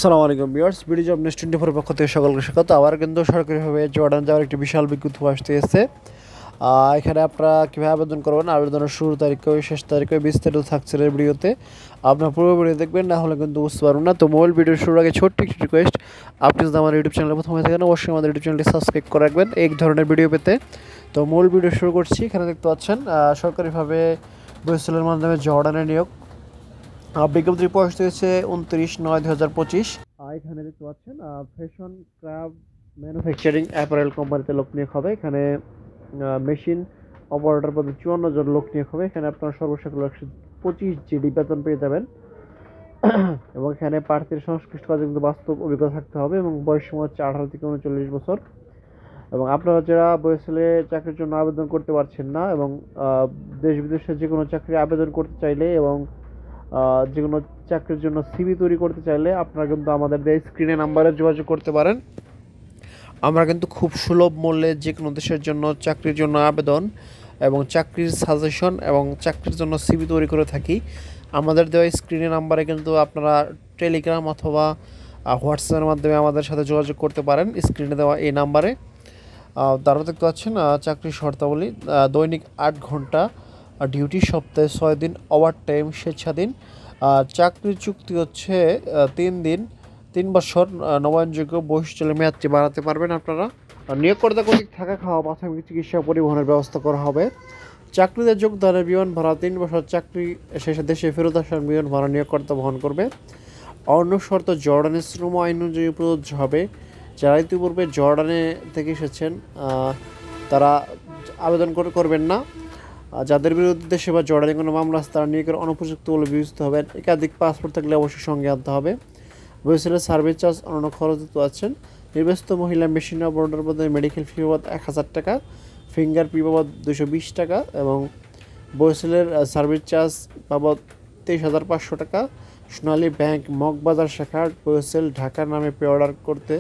আসসালামু আলাইকুম viewers, BD job news 24 পক্ষ থেকে সকলকে স্বাগত। আবার কিন্তু সরকারিভাবে জর্ডান যাওয়ার একটি বিশাল বিজ্ঞপ্তি আসতে এসেছে। এখানে আপনারা কীভাবে আবেদন করবেন, আবেদনের শুরু তারিখ শেষ তারিখে বিস্তারিত থাকছে এই ভিডিওতে। আপনার পুরো ভিডিও দেখবেন, না হলে কিন্তু বুঝতে পারবেন না। তো মোবাইল ভিডিও শুরুর আগে ছোট্ট একটি রিকোয়েস্ট, আপনি যদি আমার ইউটিউব চ্যানেলে প্রথমে থাকেন অবশ্যই আমাদের ইউটিউব চ্যানেলটি সাবস্ক্রাইব করে রাখবেন এই ধরনের ভিডিও পেতে। তো মূল ভিডিও শুরু করছি। এখানে দেখতে পাচ্ছেন সরকারিভাবে বৈসেলের মাধ্যমে জর্ডানের নিয়োগ বিজ্ঞপ্তি প্রকাশিত হয়েছে 29/9/2025। এখানে দেখতে পাচ্ছেন ফ্যাশন ক্রাফট ম্যানুফ্যাকচারিং অ্যাপারেল কোম্পানিতে লোক নিয়োগ হবে। এখানে মেশিন অপারেটর পদে 54 জন লোক নিয়োগ হবে। এখানে আপনারা সর্বশেষ 125 জিডি বেতন পেয়ে যাবেন এবং এখানে প্রার্থীর সংশ্লিষ্ট কাজে কিন্তু বাস্তব অভিজ্ঞতা থাকতে হবে এবং বয়স সীমা হচ্ছে 18 থেকে 39 বছর। এবং আপনারা যারা বয়সলে চাকরির জন্য আবেদন করতে পারছেন না এবং দেশ বিদেশে যে কোনো চাকরি আবেদন করতে চাইলে এবং যে কোনো চাকরির জন্য সিভি তৈরি করতে চাইলে আপনারা কিন্তু আমাদের স্ক্রিনে নাম্বারে যোগাযোগ করতে পারেন। আমরা কিন্তু খুব সুলভ মূল্যে যে কোনো দেশের জন্য চাকরির জন্য আবেদন এবং চাকরির সাজেশন এবং চাকরির জন্য সিভি তৈরি করে থাকি। আমাদের দেওয়া স্ক্রিনে নাম্বারে কিন্তু আপনারা টেলিগ্রাম অথবা হোয়াটসঅ্যাপের মাধ্যমে আমাদের সাথে যোগাযোগ করতে পারেন স্ক্রিনে দেওয়া এই নাম্বারে। তারা দেখতে পাচ্ছেন চাকরির শর্তাবলী: দৈনিক 8 ঘন্টা ডিউটি, সপ্তাহে 6 দিন ওভার টাইম, স্বেচ্ছাধীন। চাকরির চুক্তি হচ্ছে 3 বছর, নবায়নযোগ্য। বয়সজলের মেয়াদটি বাড়াতে পারবেন আপনারা। নিয়োগকর্তা কর্তৃক থাকা, খাওয়া, প্রাথমিক চিকিৎসা, পরিবহনের ব্যবস্থা করা হবে। চাকরিতে যোগদানের বিমান ভাড়া 3 বছর চাকরি শেষে দেশে ফেরত আসার বিমান ভাড়া নিয়োগকর্তা বহন করবে। অন্য শর্ত জর্ডানের শ্রম আইন অনুযায়ী প্রযোজ্য হবে। যারা ইতিপূর্বে জর্ডানে থেকে এসেছেন তারা আবেদন করবেন না। যাদের বিরুদ্ধে দেশে বা জর্ডানে কোনো মামলা আছে তারা নিয়োগের অনুপযুক্ত বলে বিবেচিত হবেন। একাধিক পাসপোর্ট থাকলে অবশ্যই সঙ্গে আনতে হবে। বয়সেলের সার্ভিস চার্জ অন্যান্য খরচ দিতে পারছেন। নির্বাচিত মহিলা মেশিন অপারেটর পদে মেডিকেল ফি বাবদ 1000 টাকা, ফিঙ্গার ফি বাবদ 220 টাকা এবং বয়সেলের সার্ভিস চার্জ বাবদ 23,500 টাকা। সোনালী ব্যাংক মগবাজার শাখা, বয়সেল, ঢাকা নামে পে অর্ডার করতে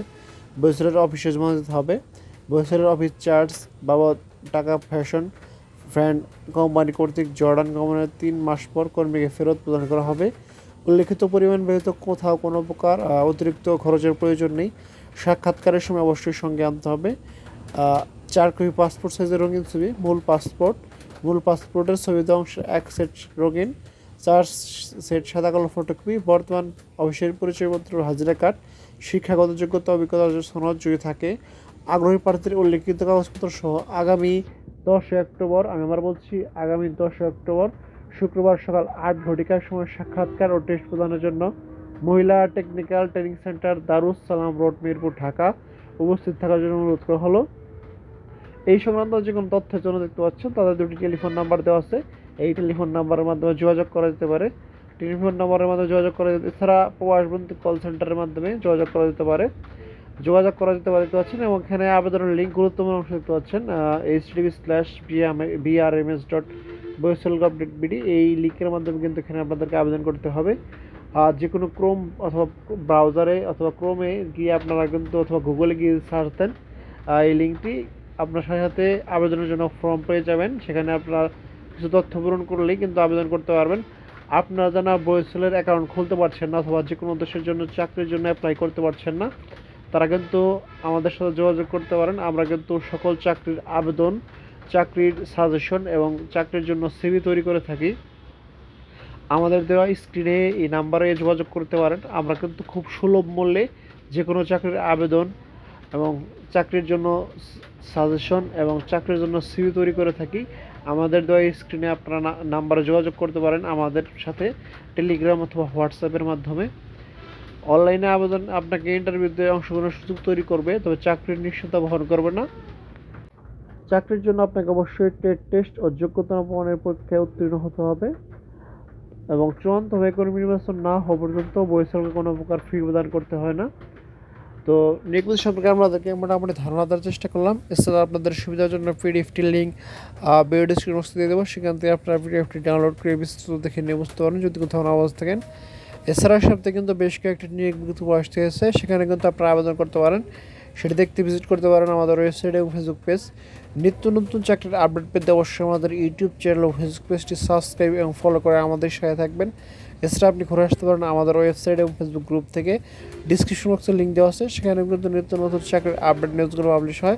বয়সেলের অফিসে জমা দিতে হবে। বয়সেলের অফিস চার্জ বাবদ টাকা ফ্যাশন ব্র্যান্ড কোম্পানি কর্তৃক জর্ডান গমনের 3 মাস পর কর্মীকে ফেরত প্রদান করা হবে। উল্লেখিত পরিমাণ ব্যতীত কোথাও কোনো প্রকার অতিরিক্ত খরচের প্রয়োজন নেই। সাক্ষাৎকারের সময় অবশ্যই সঙ্গে আনতে হবে 4 কপি পাসপোর্ট সাইজের রঙিন ছবি, মূল পাসপোর্টের ছবিতে অংশ 1 সেট রঙিন, 4 সেট সাদা কালো ফটোকপি, বর্তমান অফিসের পরিচয়পত্র, হাজিরা কার্ড, শিক্ষাগত যোগ্যতা, অভিজ্ঞতা সনদ যদি থাকে। আগ্রহী প্রার্থীর উল্লেখিত কাগজপত্র সহ আগামী 10 অক্টোবর, আমি আবার বলছি আগামী 10 অক্টোবর শুক্রবার সকাল 8 ঘটিকার সময় সাক্ষাৎকার ও টেস্ট প্রদানের জন্য মহিলা technical training centre, Darus Salam road, Mirpur, Dhaka উপস্থিত থাকার জন্য অনুরোধ করা হলো। এই সংক্রান্ত যে কোনো তথ্যের জন্য দেখতে পাচ্ছেন তাদের 2টি টেলিফোন নাম্বার দেওয়া আছে। এই টেলিফোন নাম্বারের মাধ্যমে যোগাযোগ করা যেতে পারে। টেলিফোন নাম্বারের মাধ্যমে যোগাযোগ করা এছাড়া প্রবাসবন্ধু কল সেন্টারের মাধ্যমে যোগাযোগ করা যেতে পারে দেখতে পাচ্ছেন। এবং এখানে আবেদনের লিঙ্ক গুরুত্বপূর্ণ অংশ দেখতে পাচ্ছেন http://brms.boisel.gov.bd এই লিঙ্কের মাধ্যমে কিন্তু এখানে আপনাদেরকে আবেদন করতে হবে। যে কোনো ক্রোম অথবা ব্রাউজারে অথবা ক্রোমে গিয়ে আপনারা কিন্তু অথবা গুগলে গিয়ে সার্চ দেন এই লিঙ্কটি, আপনার সাথে আবেদনের জন্য ফর্ম পেয়ে যাবেন। সেখানে আপনারা কিছু তথ্য পূরণ করলেই কিন্তু আবেদন করতে পারবেন। আপনারা যারা বয়সেলের অ্যাকাউন্ট খুলতে পারছেন না অথবা যে কোনো দেশের জন্য চাকরির জন্য অ্যাপ্লাই করতে পারছেন না তারা কিন্তু আমাদের সাথে যোগাযোগ করতে পারেন। আমরা কিন্তু সকল চাকরির আবেদন, চাকরির সাজেশন এবং চাকরির জন্য সিভি তৈরি করে থাকি। আমাদের দেওয়া স্ক্রিনে এই নাম্বারে যোগাযোগ করতে পারেন। আমরা কিন্তু খুব সুলভ মূল্যে যে কোনো চাকরির আবেদন এবং চাকরির জন্য সাজেশন এবং চাকরির জন্য সিভি তৈরি করে থাকি। আমাদের দেওয়া স্ক্রিনে আপনারা নাম্বারে যোগাযোগ করতে পারেন আমাদের সাথে টেলিগ্রাম অথবা হোয়াটসঅ্যাপের মাধ্যমে। অনলাইনে আবেদন আপনাকে ইন্টারভিউতে অংশগ্রহণের সুযোগ তৈরি করবে, তবে চাকরির নিশ্চয়তা বহন করবে না। চাকরির জন্য আপনাকে অবশ্যই ট্রেড টেস্ট ও যোগ্যতা প্রমাণের পরীক্ষায় উত্তীর্ণ হতে হবে এবং চূড়ান্তভাবে কর্মী নির্বাচন না হওয়া পর্যন্ত বয়সেলকে কোনো প্রকার ফি প্রদান করতে হয় না। তো নিয়োগ সম্পর্কে আমাদেরকে মোটামুটি ধারণা দেওয়ার চেষ্টা করলাম। এছাড়া আপনাদের সুবিধার জন্য পিডিএফটি লিঙ্ক ভিডিও ডিসক্রিপশন বক্সে দিয়ে দেবো, সেখান থেকে আপনারা পিডিএফটি ডাউনলোড করে বিস্তারিত দেখে নিয়ে বুঝতে পারেন যদি কোথাও না আওয়াজ থাকেন। এছাড়া সাথে কিন্তু বেশ কয়েকটি নিয়োগ বিজ্ঞপ্তি আসতে হয়েছে, সেখানে কিন্তু আপনারা আবেদন করতে পারেন। সেটি দেখতে ভিজিট করতে পারেন আমাদের ওয়েবসাইট এবং ফেসবুক পেজ। নিত্য নতুন চাকরির আপডেট পেতে অবশ্যই আমাদের ইউটিউব চ্যানেল ও ফেসবুক পেজটি সাবস্ক্রাইব এবং ফলো করে আমাদের সাথে থাকবেন। এছাড়া আপনি ঘুরে আসতে পারেন আমাদের ওয়েবসাইট এবং ফেসবুক গ্রুপ থেকে। ডিসক্রিপশন বক্সে লিঙ্ক দেওয়া আছে, সেখানে কিন্তু নিত্য নতুন চাকরির আপডেট নিউজগুলো পাবলিশ হয়।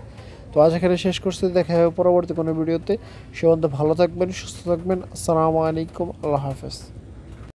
তো আজ এখানে শেষ করছি, দেখা হবে পরবর্তী কোনো ভিডিওতে। সে পর্যন্ত ভালো থাকবেন, সুস্থ থাকবেন। আসসালামু আলাইকুম, আল্লাহ হাফেজ।